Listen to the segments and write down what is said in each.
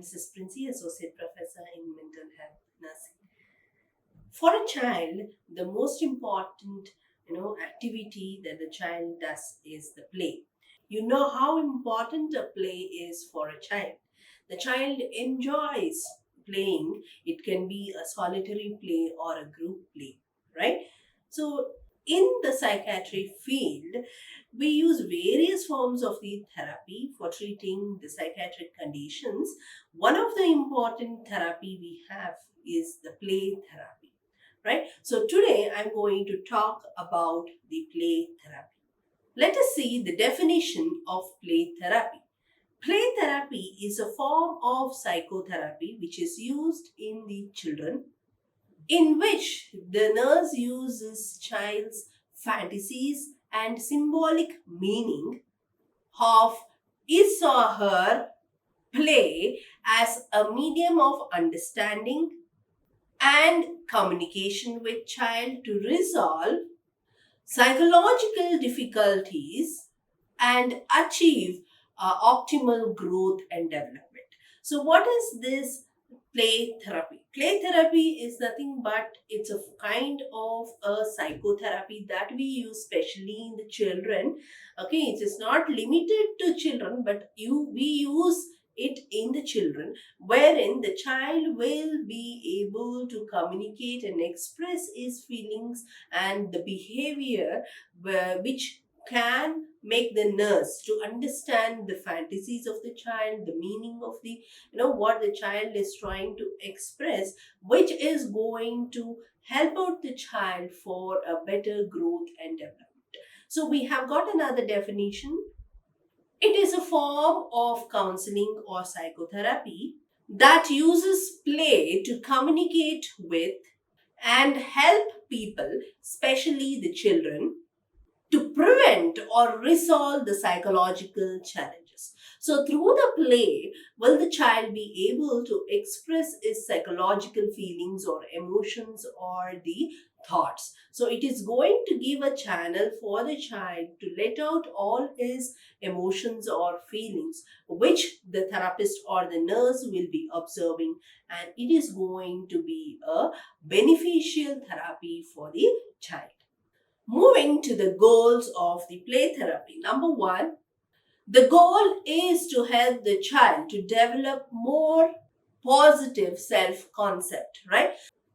Mrs. Princey, Associate Professor in Mental Health Nursing. For a child, the most important activity that the child does is the play. You know how important a play is for a child. The child enjoys playing. It can be a solitary play or a group play, right? So, in the psychiatry field, we use various forms of the therapy for treating the psychiatric conditions. One of the important therapy we have is the play therapy, right? So, today I'm going to talk about the play therapy. Let us see the definition of play therapy. Play therapy is a form of psychotherapy which is used in the children, in which the nurse uses child's fantasies and symbolic meaning of his or her play as a medium of understanding and communication with child to resolve psychological difficulties and achieve optimal growth and development. So, what is this play therapy? Play therapy is nothing but it's a kind of a psychotherapy that we use especially in the children. Okay, it is not limited to children, but we use it in the children, wherein the child will be able to communicate and express his feelings and the behavior which can make the nurse to understand the fantasies of the child, the meaning of the what the child is trying to express, which is going to help out the child for a better growth and development. So we have got another definition. It is a form of counseling or psychotherapy that uses play to communicate with and help people, especially the children, to prevent or resolve the psychological challenges. So, through the play, will the child be able to express his psychological feelings or emotions or the thoughts? So, it is going to give a channel for the child to let out all his emotions or feelings, which the therapist or the nurse will be observing, and it is going to be a beneficial therapy for the child. Moving to the goals of the play therapy. Number one, the goal is to help the child to develop more positive self concept, right?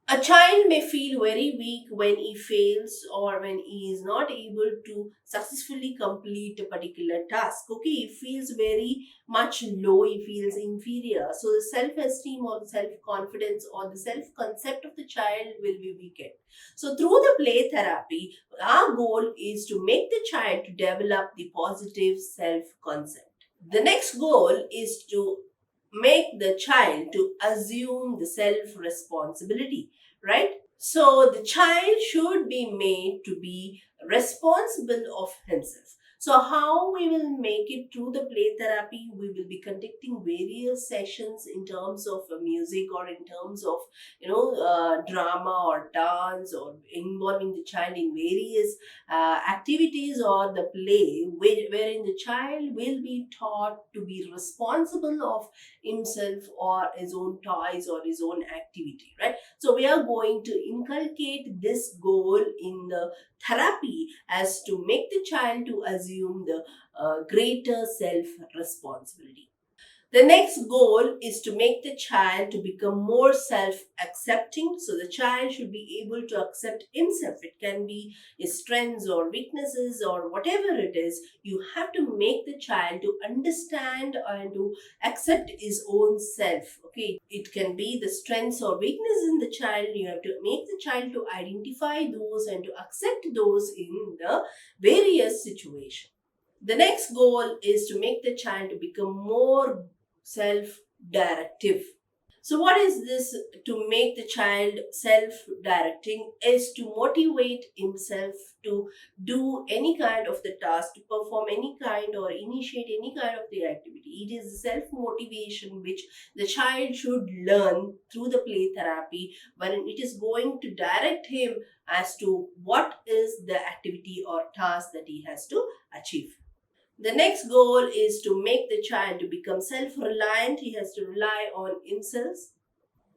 A child may feel very weak when he fails or when he is not able to successfully complete a particular task. Okay, he feels very much low, he feels inferior. So, the self esteem or the self confidence or the self concept of the child will be weakened. So, through the play therapy, our goal is to make the child to develop the positive self concept. The next goal is to make the child to assume the self responsibility, right? So the child should be made to be responsible of himself. So how we will make it through the play therapy? We will be conducting various sessions in terms of music or in terms of drama or dance or involving the child in various activities or the play wherein the child will be taught to be responsible of himself or his own toys or his own activity, right? So we are going to inculcate this goal in the therapy as to make the child to assume the greater self responsibility. The next goal is to make the child to become more self-accepting. So the child should be able to accept himself. It can be his strengths or weaknesses or whatever it is. You have to make the child to understand and to accept his own self. Okay, it can be the strengths or weaknesses in the child. You have to make the child to identify those and to accept those in the various situations. The next goal is to make the child to become more self-directive. So what is this to make the child self-directing is to motivate himself to do any kind of the task, to perform any kind or initiate any kind of the activity. It is self-motivation which the child should learn through the play therapy, wherein it is going to direct him as to what is the activity or task that he has to achieve. The next goal is to make the child to become self-reliant. He has to rely on himself.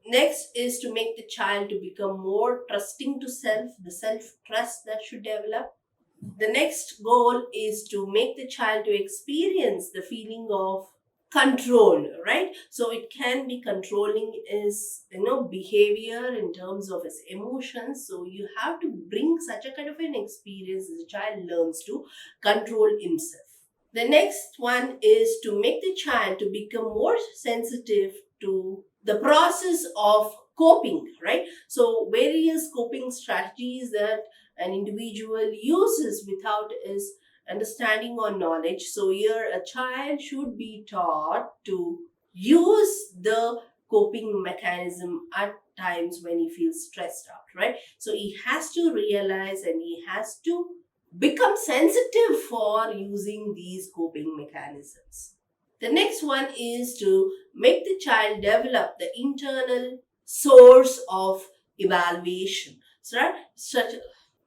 Next is to make the child to become more trusting to self, the self-trust that should develop. The next goal is to make the child to experience the feeling of control, right? So it can be controlling his behavior in terms of his emotions. So you have to bring such a kind of an experience as the child learns to control himself. The next one is to make the child to become more sensitive to the process of coping, right? So various coping strategies that an individual uses without his understanding or knowledge. So here a child should be taught to use the coping mechanism at times when he feels stressed out, right? So he has to realize and he has to become sensitive for using these coping mechanisms. The next one is to make the child develop the internal source of evaluation. So, right?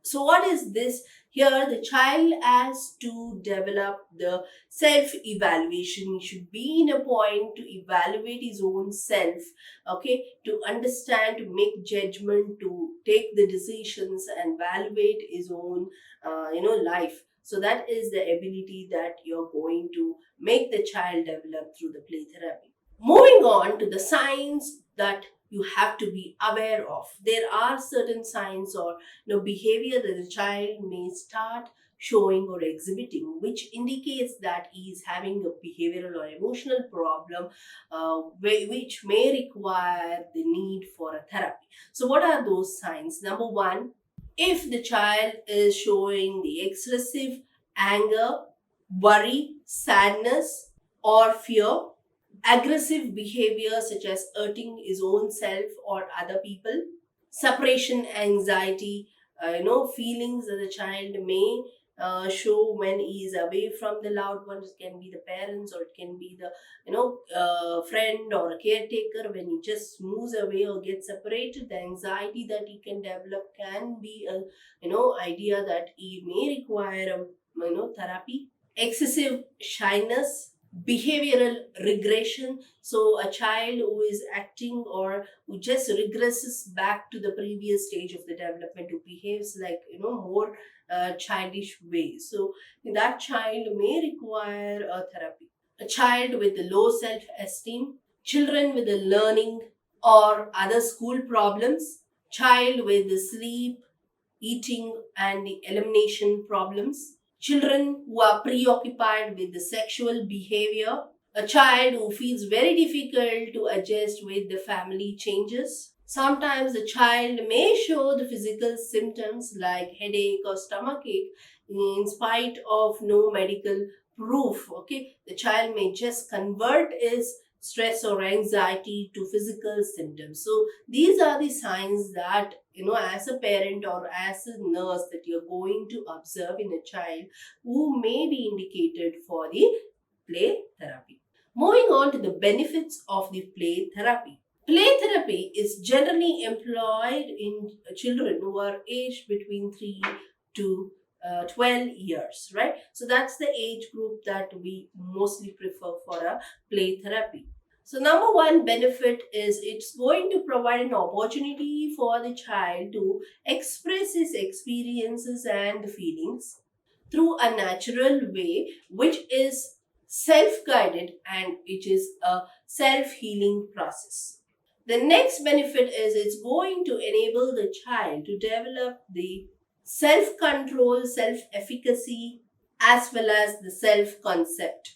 So what is this? Here, the child has to develop the self evaluation. He should be in a point to evaluate his own self, okay, to understand, to make judgment, to take the decisions and evaluate his own, life. So that is the ability that you're going to make the child develop through the play therapy. Moving on to the signs that you have to be aware of. There are certain signs or behavior that the child may start showing or exhibiting, which indicates that he is having a behavioral or emotional problem, which may require the need for a therapy. So, what are those signs? Number one, if the child is showing the excessive anger, worry, sadness, or fear, aggressive behavior such as hurting his own self or other people, separation anxiety, feelings that the child may show when he is away from the loved ones. It can be the parents or it can be the friend or a caretaker. When he just moves away or gets separated, the anxiety that he can develop can be a idea that he may require a therapy. Excessive shyness, behavioral regression. So a child who is acting or who just regresses back to the previous stage of the development, who behaves like more childish ways. So that child may require a therapy. A child with a low self-esteem, children with a learning or other school problems, child with the sleep, eating and the elimination problems, children who are preoccupied with the sexual behavior, a child who feels very difficult to adjust with the family changes. Sometimes the child may show the physical symptoms like headache or stomachache in spite of no medical proof. Okay, the child may just convert his stress or anxiety to physical symptoms. So these are the signs that as a parent or as a nurse that you're going to observe in a child who may be indicated for the play therapy. Moving on to the benefits of the play therapy. Play therapy is generally employed in children who are aged between 3 to 12 years, right? So that's the age group that we mostly prefer for a play therapy. So, number one benefit is it's going to provide an opportunity for the child to express his experiences and feelings through a natural way, which is self guided and it is a self healing process. The next benefit is it's going to enable the child to develop the self control, self efficacy, as well as the self concept.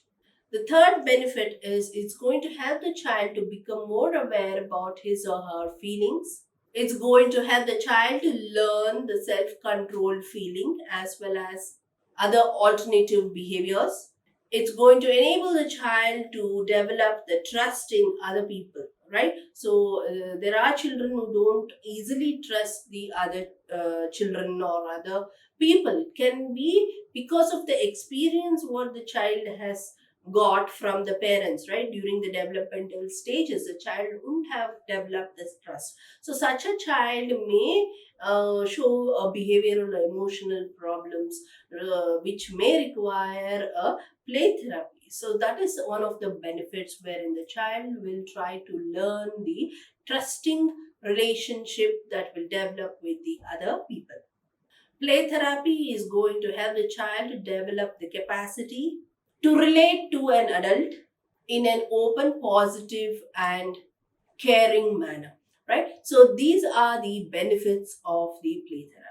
The third benefit is it's going to help the child to become more aware about his or her feelings. It's going to help the child to learn the self control feeling as well as other alternative behaviors. It's going to enable the child to develop the trust in other people, right? So there are children who don't easily trust the other children or other people. It can be because of the experience what the child has got from the parents, right? During the developmental stages, the child wouldn't have developed this trust. So such a child may show behavioral or emotional problems, which may require a play therapy. So that is one of the benefits wherein the child will try to learn the trusting relationship that will develop with the other people. Play therapy is going to help the child to develop the capacity to relate to an adult in an open, positive, and caring manner, right? So these are the benefits of the play therapy.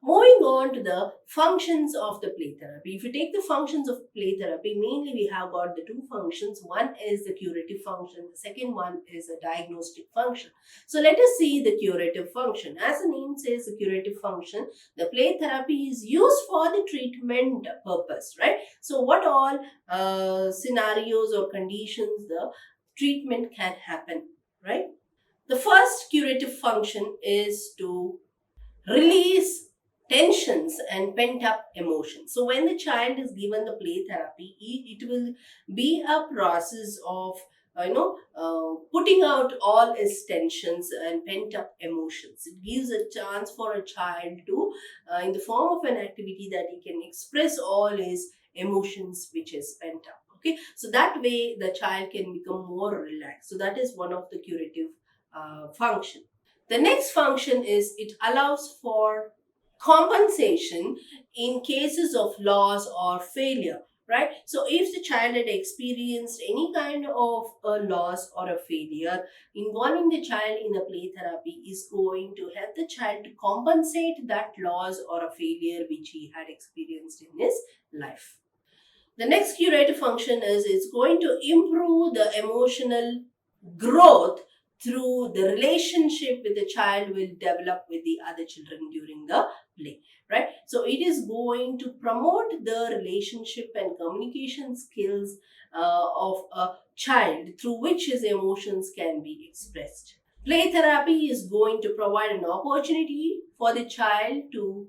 Moving on to the functions of the play therapy. If you take the functions of play therapy, mainly we have got the two functions. One is the curative function, the second one is a diagnostic function. So let us see the curative function. As the name says, the curative function, the play therapy is used for the treatment purpose, right? So what all scenarios or conditions the treatment can happen, right? The first curative function is to release tensions and pent up emotions. So, when the child is given the play therapy, it will be a process of putting out all his tensions and pent up emotions. It gives a chance for a child to, in the form of an activity, that he can express all his emotions which is pent up. Okay, so that way the child can become more relaxed. So that is one of the curative function. The next function is it allows for compensation in cases of loss or failure, right? So if the child had experienced any kind of a loss or a failure, involving the child in a play therapy is going to help the child to compensate that loss or a failure which he had experienced in his life. The next curative function is it's going to improve the emotional growth through the relationship with the child will develop with the other children during the play, right? So it is going to promote the relationship and communication skills of a child through which his emotions can be expressed. Play therapy is going to provide an opportunity for the child to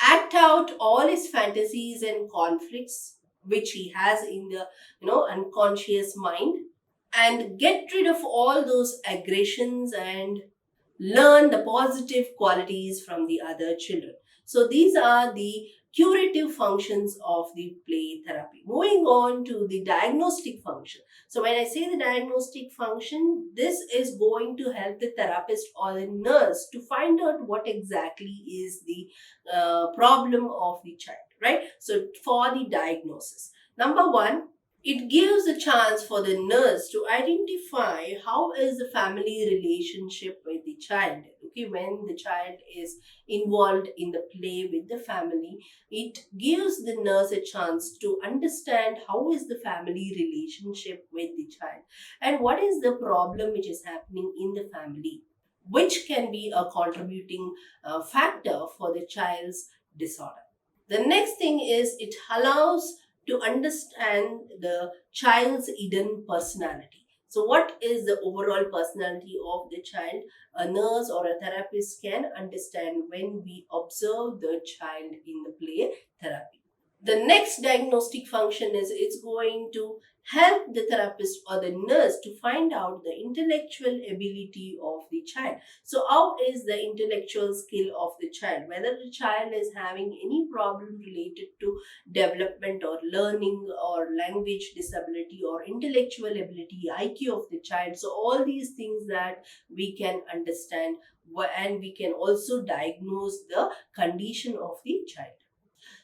act out all his fantasies and conflicts which he has in the unconscious mind, and get rid of all those aggressions and learn the positive qualities from the other children. So these are the curative functions of the play therapy. Moving on to the diagnostic function. So when I say the diagnostic function, this is going to help the therapist or the nurse to find out what exactly is the problem of the child, right? So for the diagnosis, number one, it gives a chance for the nurse to identify how is the family relationship with the child. Okay, when the child is involved in the play with the family, it gives the nurse a chance to understand how is the family relationship with the child and what is the problem which is happening in the family, which can be a contributing factor for the child's disorder. The next thing is it allows to understand the child's hidden personality. So, what is the overall personality of the child? A nurse or a therapist can understand when we observe the child in the play therapy. The next diagnostic function is it's going to help the therapist or the nurse to find out the intellectual ability of the child. So how is the intellectual skill of the child, whether the child is having any problem related to development or learning or language disability or intellectual ability, IQ of the child. So all these things that we can understand, and we can also diagnose the condition of the child.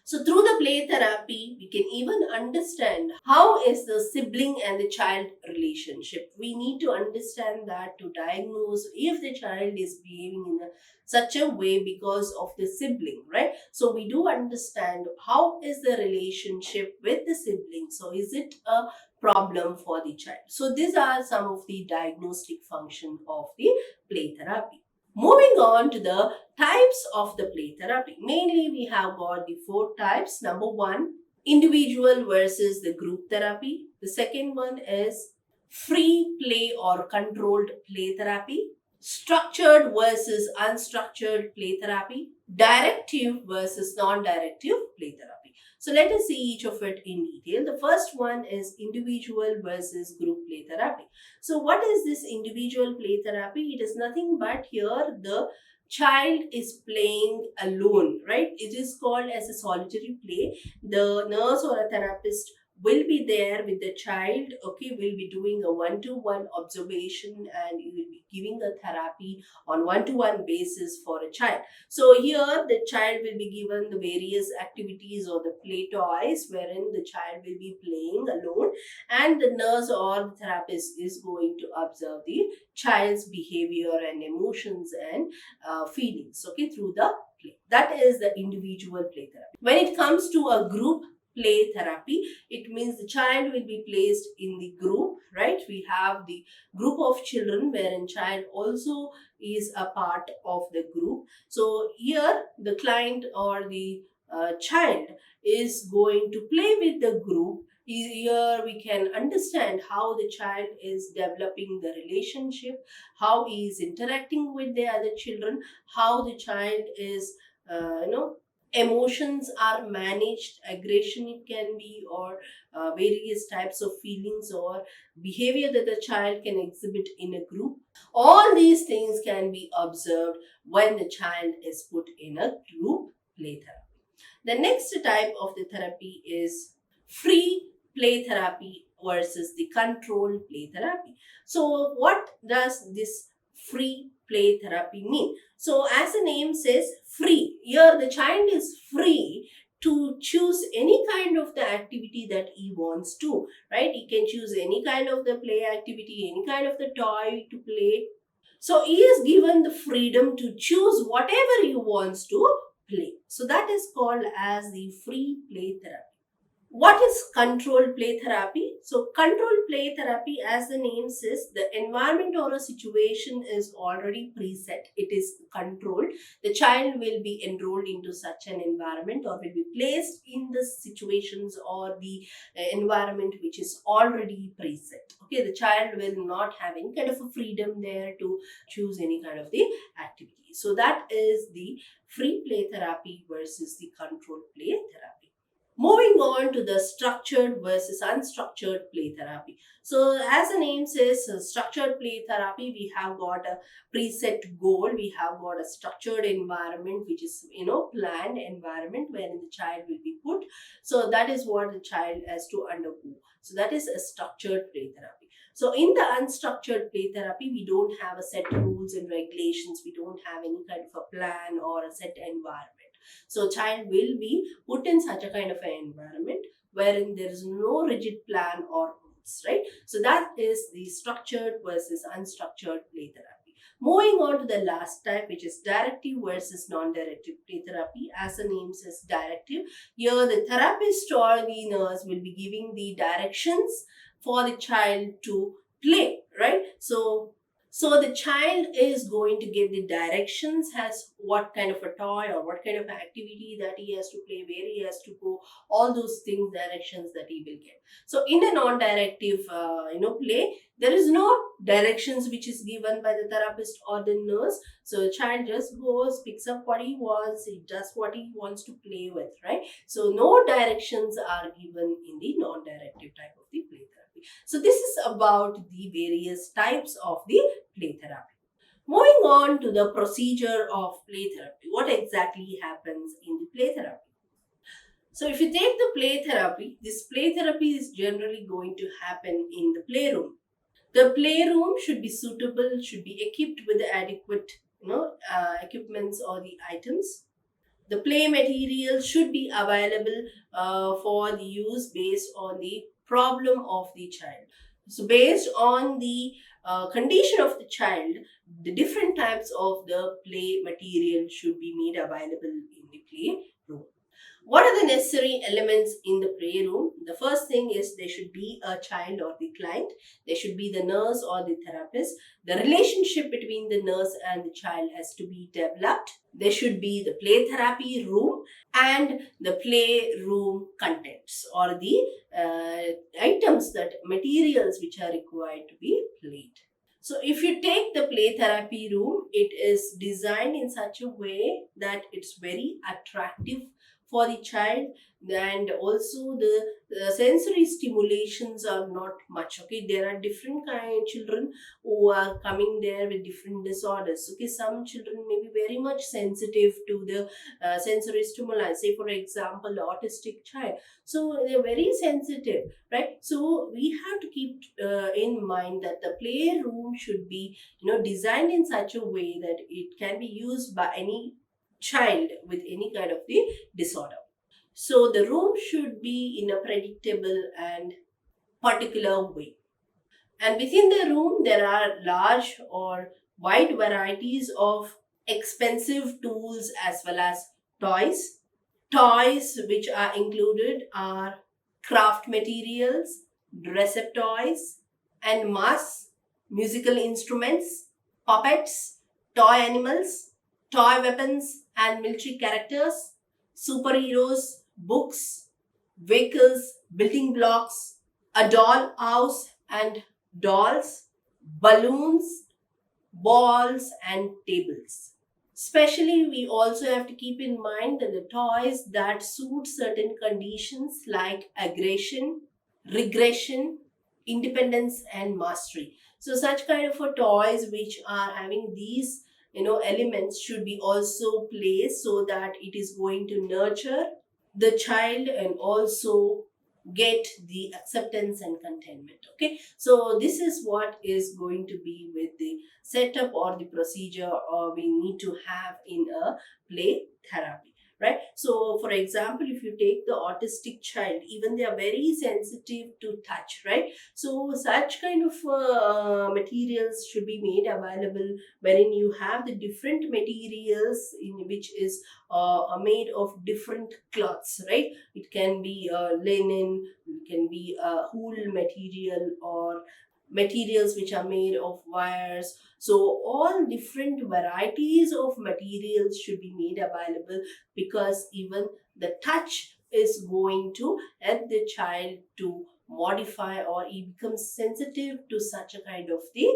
So through the play therapy, we can even understand how is the sibling and the child relationship. We need to understand that to diagnose if the child is behaving in such a way because of the sibling, right? So we do understand how is the relationship with the sibling. So is it a problem for the child? So these are some of the diagnostic function of the play therapy. Moving on to the types of the play therapy. Mainly, we have got the four types. Number one, individual versus the group therapy. The second one is free play or controlled play therapy. Structured versus unstructured play therapy. Directive versus non directive play therapy. So let us see each of it in detail. The first one is individual versus group play therapy. So what is this individual play therapy? It is nothing but here the child is playing alone, right? It is called as a solitary play. The nurse or a therapist will be there with the child, okay, will be doing a one-to-one observation, and you will be giving a therapy on one-to-one basis for a child. So here the child will be given the various activities or the play toys wherein the child will be playing alone, and the nurse or the therapist is going to observe the child's behavior and emotions and feelings, okay, through the play. That is the individual play therapy. When it comes to a group play therapy, it means the child will be placed in the group, right? We have the group of children wherein child also is a part of the group. So here the client or the child is going to play with the group. Here we can understand how the child is developing the relationship, how he is interacting with the other children, how the child is emotions are managed, aggression it can be, or various types of feelings or behavior that the child can exhibit in a group. All these things can be observed when the child is put in a group play therapy. The next type of the therapy is free play therapy versus the controlled play therapy. So what does this free play therapy mean? So as the name says, free. Here the child is free to choose any kind of the activity that he wants to, right? He can choose any kind of the play activity, any kind of the toy to play. So he is given the freedom to choose whatever he wants to play. So that is called as the free play therapy. What is controlled play therapy? So controlled play therapy, as the name says, the environment or a situation is already preset. It is controlled. The child will be enrolled into such an environment or will be placed in the situations or the environment which is already preset. Okay, the child will not have any kind of a freedom there to choose any kind of the activity. So that is the free play therapy versus the controlled play therapy. Moving on to the structured versus unstructured play therapy. So, as the name says, structured play therapy, we have got a preset goal, we have got a structured environment, which is, planned environment wherein the child will be put. So, that is what the child has to undergo. So, that is a structured play therapy. So, in the unstructured play therapy, we don't have a set rules and regulations, we don't have any kind of a plan or a set environment. So child will be put in such a kind of an environment wherein there is no rigid plan or rules, right? So that is the structured versus unstructured play therapy. Moving on to the last type, which is directive versus non-directive play therapy. As the name says, directive. Here the therapist or the nurse will be giving the directions for the child to play, right? So the child is going to get the directions as what kind of a toy or what kind of activity that he has to play, where he has to go, all those things, directions that he will get. So in a non-directive, play, there is no directions which is given by the therapist or the nurse. So the child just goes, picks up what he wants, he does what he wants to play with, right? So no directions are given in the non-directive type of the play therapy. So this is about the various types of the play therapy. Moving on to the procedure of play therapy. What exactly happens in the play therapy? So if you take the play therapy, this play therapy is generally going to happen in the playroom. The playroom should be suitable, should be equipped with the adequate equipments or the items. The play material should be available for the use based on the problem of the child. So based on the condition of the child, the different types of the play material should be made available in the play room. What are the necessary elements in the play room? The first thing is there should be a child or the client. There should be the nurse or the therapist. The relationship between the nurse and the child has to be developed. There should be the play therapy room and the play room contents or the items, that materials which are required to be played. So if you take the play therapy room, it is designed in such a way that it's very attractive for the child, and also the sensory stimulations are not much. Okay, there are different kind children who are coming there with different disorders. Okay, some children may be very much sensitive to the sensory stimuli. Say for example, the autistic child, so they're very sensitive, right? So we have to keep in mind that the playroom should be, designed in such a way that it can be used by any child with any kind of the disorder. So the room should be in a predictable and particular way. And within the room, there are large or wide varieties of expensive tools as well as toys. Toys which are included are craft materials, dress up toys, and mass, musical instruments, puppets, toy animals, toy weapons and military characters, superheroes, books, vehicles, building blocks, a doll house and dolls, balloons, balls, and tables. Especially, we also have to keep in mind that the toys that suit certain conditions like aggression, regression, independence, and mastery. So, such kind of a toys which are having these elements should be also placed so that it is going to nurture the child and also get the acceptance and contentment. Okay, so this is what is going to be with the setup or the procedure or we need to have in a play therapy, right? So for example, if you take the autistic child, even they are very sensitive to touch, right? So such kind of materials should be made available, wherein you have the different materials in which is are made of different cloths, right? It can be linen, it can be wool material, or materials which are made of wires. So all different varieties of materials should be made available, because even the touch is going to help the child to modify, or he becomes sensitive to such a kind of the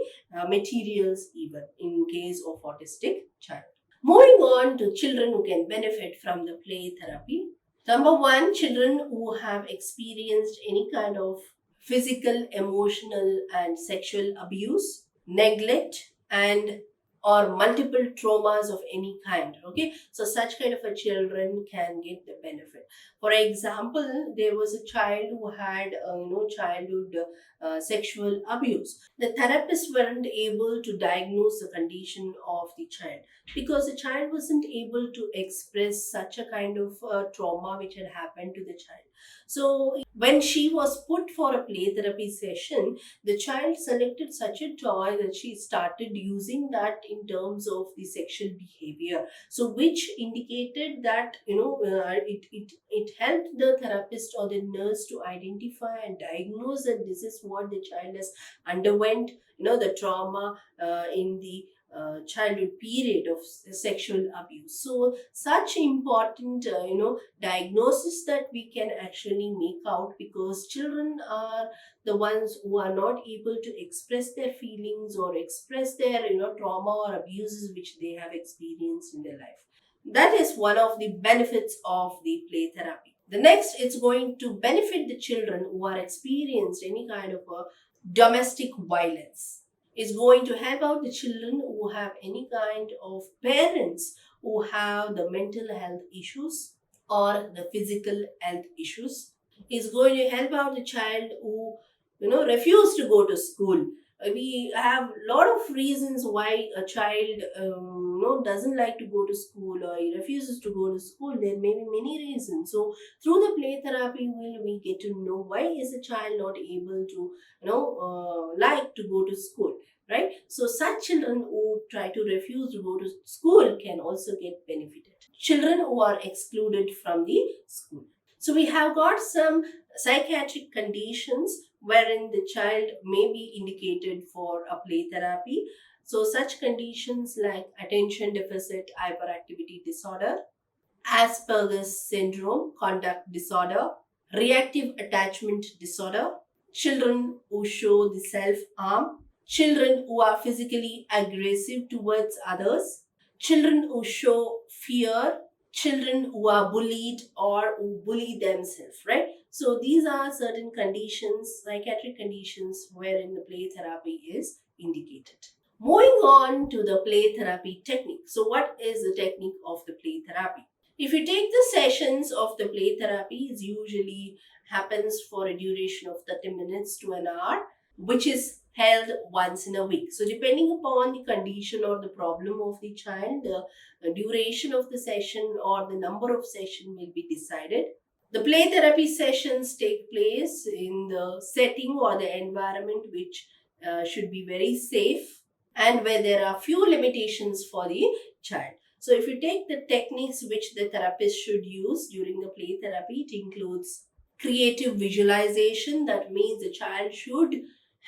materials, even in case of autistic child. Moving on to children who can benefit from the play therapy. Number one, children who have experienced any kind of physical, emotional, and sexual abuse, neglect, and or multiple traumas of any kind. Okay, so such kind of a children can get the benefit. For example, there was a child who had childhood sexual abuse. The therapists weren't able to diagnose the condition of the child because the child wasn't able to express such a kind of trauma which had happened to the child. So when she was put for a play therapy session, the child selected such a toy that she started using that in terms of the sexual behavior. So which indicated that it helped the therapist or the nurse to identify and diagnose that this is what the child has underwent, the trauma in the childhood period of sexual abuse. So such important diagnosis that we can actually make out, because children are the ones who are not able to express their feelings or express their trauma or abuses which they have experienced in their life. That is one of the benefits of the play therapy. The next, it's going to benefit the children who are experienced any kind of a domestic violence. Is going to help out the children who have any kind of parents who have the mental health issues or the physical health issues. Is going to help out the child who refuse to go to school. We have a lot of reasons why a child doesn't like to go to school or he refuses to go to school. There may be many reasons. So through the play therapy, we get to know why is a child not able to like to go to school, right? So such children who try to refuse to go to school can also get benefited. Children who are excluded from the school. So we have got some psychiatric conditions wherein the child may be indicated for a play therapy. So such conditions like attention deficit hyperactivity disorder, Asperger's syndrome, conduct disorder, reactive attachment disorder, children who show the self-harm, children who are physically aggressive towards others, children who show fear, children who are bullied or who bully themselves, right? So these are certain conditions, psychiatric conditions, wherein the play therapy is indicated. Moving on to the play therapy technique. So what is the technique of the play therapy? If you take the sessions of the play therapy, it usually happens for a duration of 30 minutes to an hour, which is held once in a week. So depending upon the condition or the problem of the child, the duration of the session or the number of session will be decided. The play therapy sessions take place in the setting or the environment which should be very safe and where there are few limitations for the child. So if you take the techniques which the therapist should use during the play therapy, it includes creative visualization. That means the child should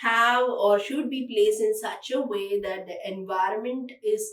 have or should be placed in such a way that the environment is,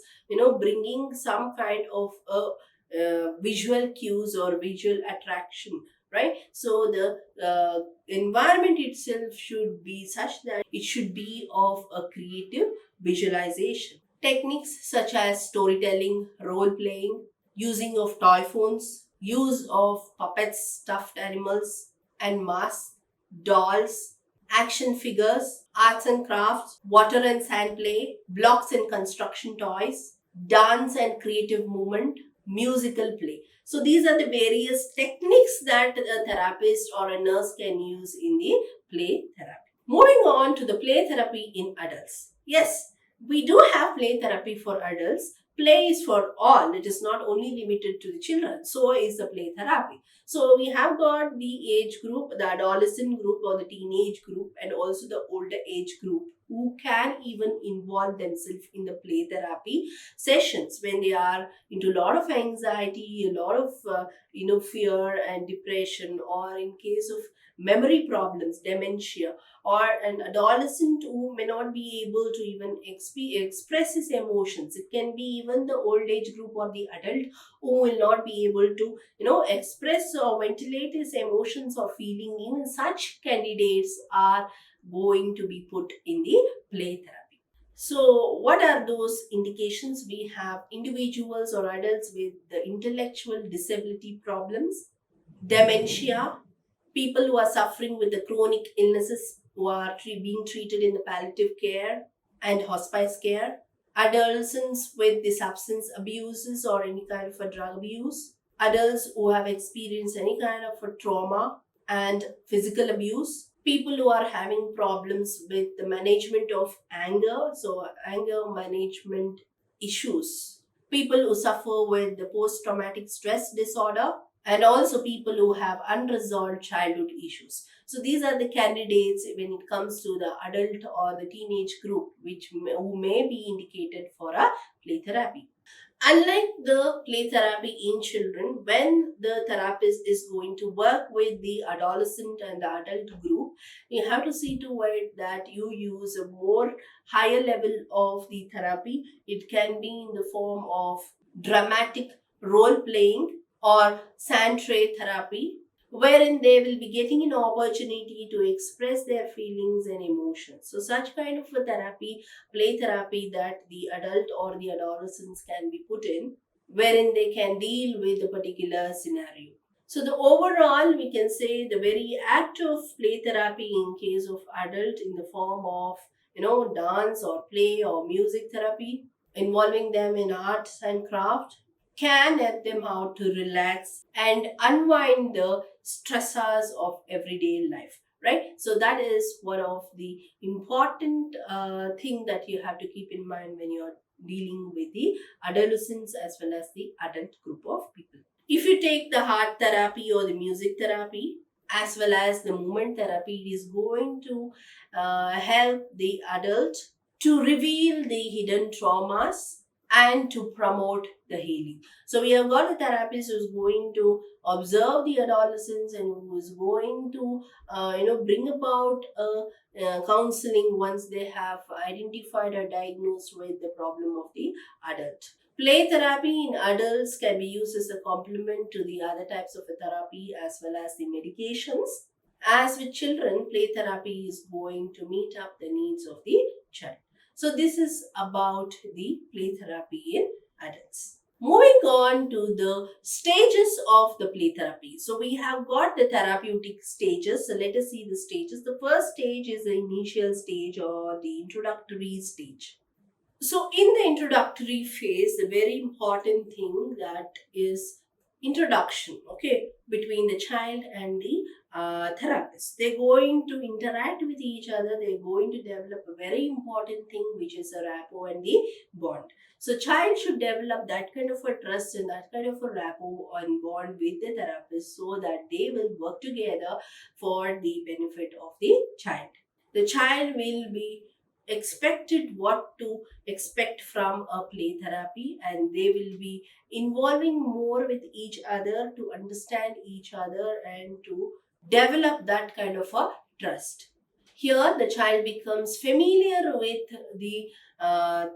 bringing some kind of a visual cues or visual attraction, right? So the environment itself should be such that it should be of a creative visualization. Techniques such as storytelling, role playing, using of toy phones, use of puppets, stuffed animals and masks, dolls, action figures, arts and crafts, water and sand play, blocks and construction toys, dance and creative movement, musical play. So these are the various techniques that a therapist or a nurse can use in the play therapy. Moving on to the play therapy in adults. Yes, we do have play therapy for adults. Play is for all. It is not only limited to the children. So is the play therapy. So we have got the age group, the adolescent group or the teenage group, and also the older age group who can even involve themselves in the play therapy sessions when they are into a lot of anxiety, a lot of fear and depression, or in case of memory problems, dementia, or an adolescent who may not be able to even express his emotions. It can be even the old age group or the adult who will not be able to express or ventilate his emotions or feeling. Even such candidates are going to be put in the play therapy. So what are those indications? We have individuals or adults with the intellectual disability problems, dementia, people who are suffering with the chronic illnesses who are being treated in the palliative care and hospice care, adolescents with the substance abuses or any kind of a drug abuse, adults who have experienced any kind of a trauma and physical abuse, people who are having problems with the management of anger, so anger management issues, people who suffer with the post traumatic stress disorder, and also people who have unresolved childhood issues. So these are the candidates when it comes to the adult or the teenage group who may be indicated for a play therapy. Unlike the play therapy in children, when the therapist is going to work with the adolescent and the adult group, you have to see to it that you use a more higher level of the therapy. It can be in the form of dramatic role playing or sand tray therapy, wherein they will be getting an opportunity to express their feelings and emotions. So such kind of a therapy, play therapy, that the adult or the adolescents can be put in, wherein they can deal with a particular scenario. So the overall, we can say the very act of play therapy in case of adult in the form of dance or play or music therapy, involving them in arts and craft, can help them out to relax and unwind the stressors of everyday life, right? So that is one of the important thing that you have to keep in mind when you're dealing with the adolescents as well as the adult group of people. If you take the art therapy or the music therapy as well as the movement therapy, it is going to help the adult to reveal the hidden traumas and to promote the healing. So we have got a therapist who's going to observe the adolescents and who is going to bring about counseling once they have identified or diagnosed with the problem of the adult. Play therapy in adults can be used as a complement to the other types of therapy as well as the medications. As with children, play therapy is going to meet up the needs of the child. So this is about the play therapy in adults. Moving on to the stages of the play therapy. So we have got the therapeutic stages. So let us see the stages. The first stage is the initial stage or the introductory stage. So in the introductory phase, the very important thing that is introduction, okay, between the child and the therapist. They're going to interact with each other. They're going to develop a very important thing, which is a rapport and the bond. So child should develop that kind of a trust and that kind of a rapport and bond with the therapist so that they will work together for the benefit of the child. The child will be expected what to expect from a play therapy, and they will be involving more with each other to understand each other and to develop that kind of a trust. Here the child becomes familiar with the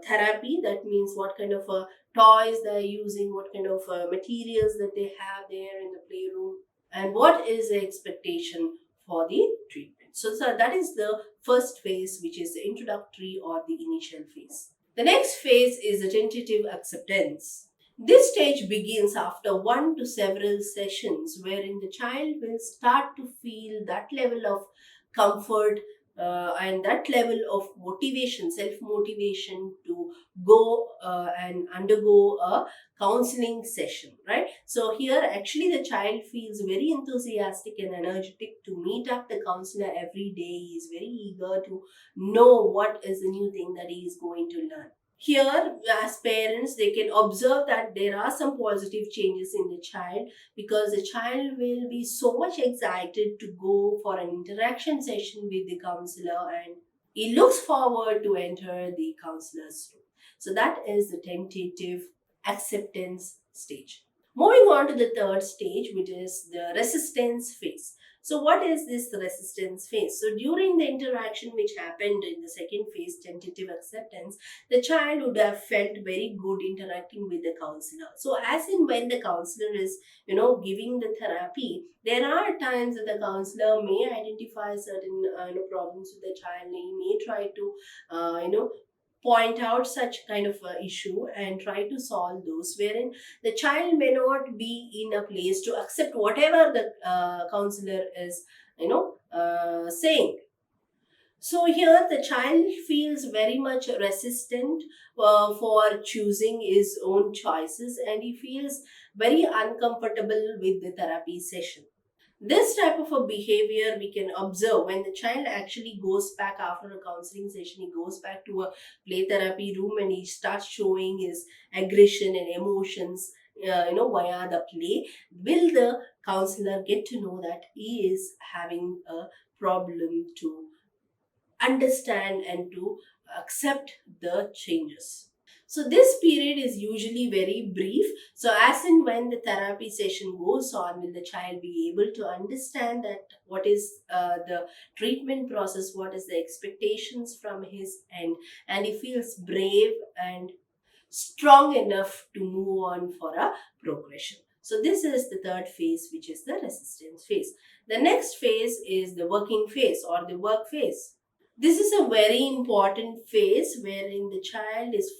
therapy. That means what kind of toys they're using, what kind of materials that they have there in the playroom, and what is the expectation for the treatment. So that is the first phase, which is the introductory or the initial phase. The next phase is the tentative acceptance. This stage begins after one to several sessions wherein the child will start to feel that level of comfort and that level of motivation, self motivation to go and undergo a counseling session, right? So here actually the child feels very enthusiastic and energetic to meet up the counselor every day. He is very eager to know what is the new thing that he is going to learn. Here, as parents, they can observe that there are some positive changes in the child, because the child will be so much excited to go for an interaction session with the counselor, and he looks forward to enter the counselor's room. So that is the tentative acceptance stage. Moving on to the third stage, which is the resistance phase. So what is this resistance phase? So during the interaction which happened in the second phase, tentative acceptance, the child would have felt very good interacting with the counselor. So as in when the counselor is, giving the therapy, there are times that the counselor may identify certain problems with the child. He may try to point out such kind of issue and try to solve those, wherein the child may not be in a place to accept whatever the counselor is saying. So here the child feels very much resistant for choosing his own choices, and he feels very uncomfortable with the therapy session. This type of a behavior we can observe when the child actually goes back after a counseling session. He goes back to a play therapy room and he starts showing his aggression and emotions, via the play. Will the counselor get to know that he is having a problem to understand and to accept the changes? So this period is usually very brief. So as and when the therapy session goes on, will the child be able to understand that what is the treatment process, what is the expectations from his end, and he feels brave and strong enough to move on for a progression. So this is the third phase, which is the resistance phase. The next phase is the working phase or the work phase. This is a very important phase wherein the child is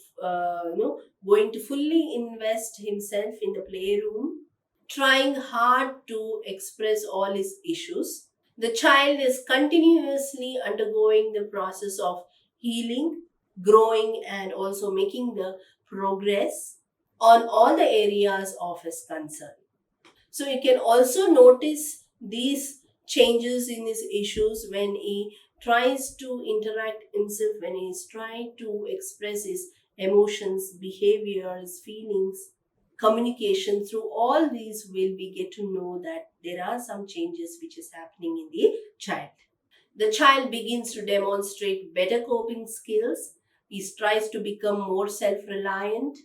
going to fully invest himself in the playroom, trying hard to express all his issues. The child is continuously undergoing the process of healing, growing, and also making the progress on all the areas of his concern. So you can also notice these changes in his issues when he tries to interact himself, when he is trying to express his emotions, behaviors, feelings, communication. Through all these, will we get to know that there are some changes which is happening in the child. The child begins to demonstrate better coping skills. He tries to become more self-reliant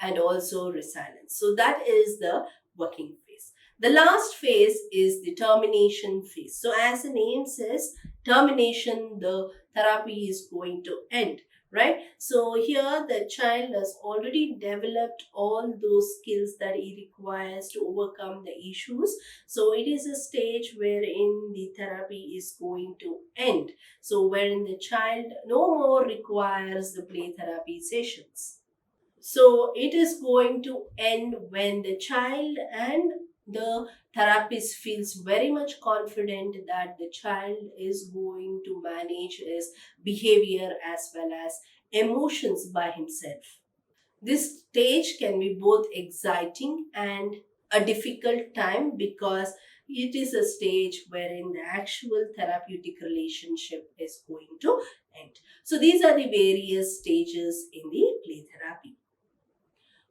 and also resilient. So that is the working phase. The last phase is the termination phase. So as the name says, termination, the therapy is going to end, right? So here the child has already developed all those skills that he requires to overcome the issues. So it is a stage wherein the therapy is going to end. So wherein the child no more requires the play therapy sessions. So it is going to end when the child and the therapist feels very much confident that the child is going to manage his behavior as well as emotions by himself. This stage can be both exciting and a difficult time because it is a stage wherein the actual therapeutic relationship is going to end. So these are the various stages in the play therapy.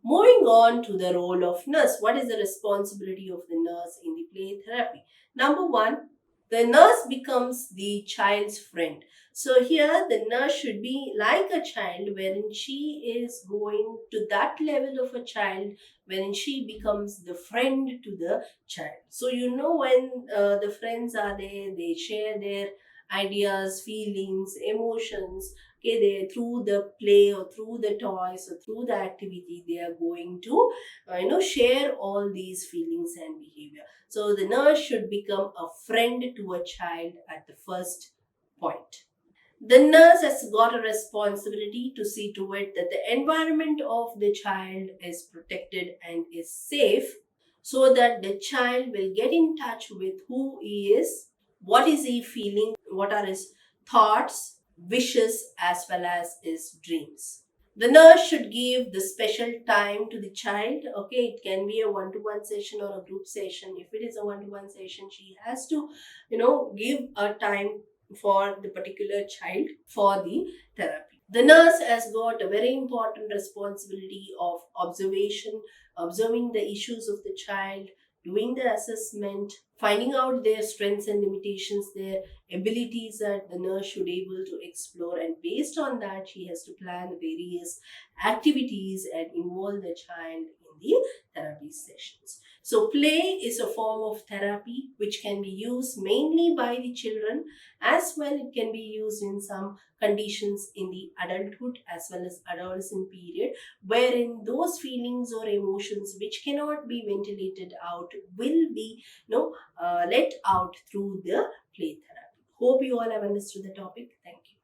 Moving on to the role of nurse. What is the responsibility of the nurse in the play therapy? Number one, the nurse becomes the child's friend. So here the nurse should be like a child wherein she is going to that level of a child wherein she becomes the friend to the child. So you know when the friends are there, they share their ideas, feelings, emotions. Okay, they through the play or through the toys or through the activity they are going to share all these feelings and behavior. So the nurse should become a friend to a child at the first point. The nurse has got a responsibility to see to it that the environment of the child is protected and is safe, so that the child will get in touch with who he is, what is he feeling, what are his thoughts, wishes, as well as his dreams. The nurse should give the special time to the child. Okay, it can be a one-to-one session or a group session. If it is a one-to-one session, she has to give a time for the particular child for the therapy. The nurse has got a very important responsibility of observation, observing the issues of the child, doing the assessment, finding out their strengths and limitations, their abilities that the nurse should able to explore, and based on that she has to plan various activities and involve the child in the therapy sessions. So play is a form of therapy which can be used mainly by the children, as well it can be used in some conditions in the adulthood as well as adolescent period, wherein those feelings or emotions which cannot be ventilated out will be let out through the play therapy. Hope you all have understood the topic. Thank you.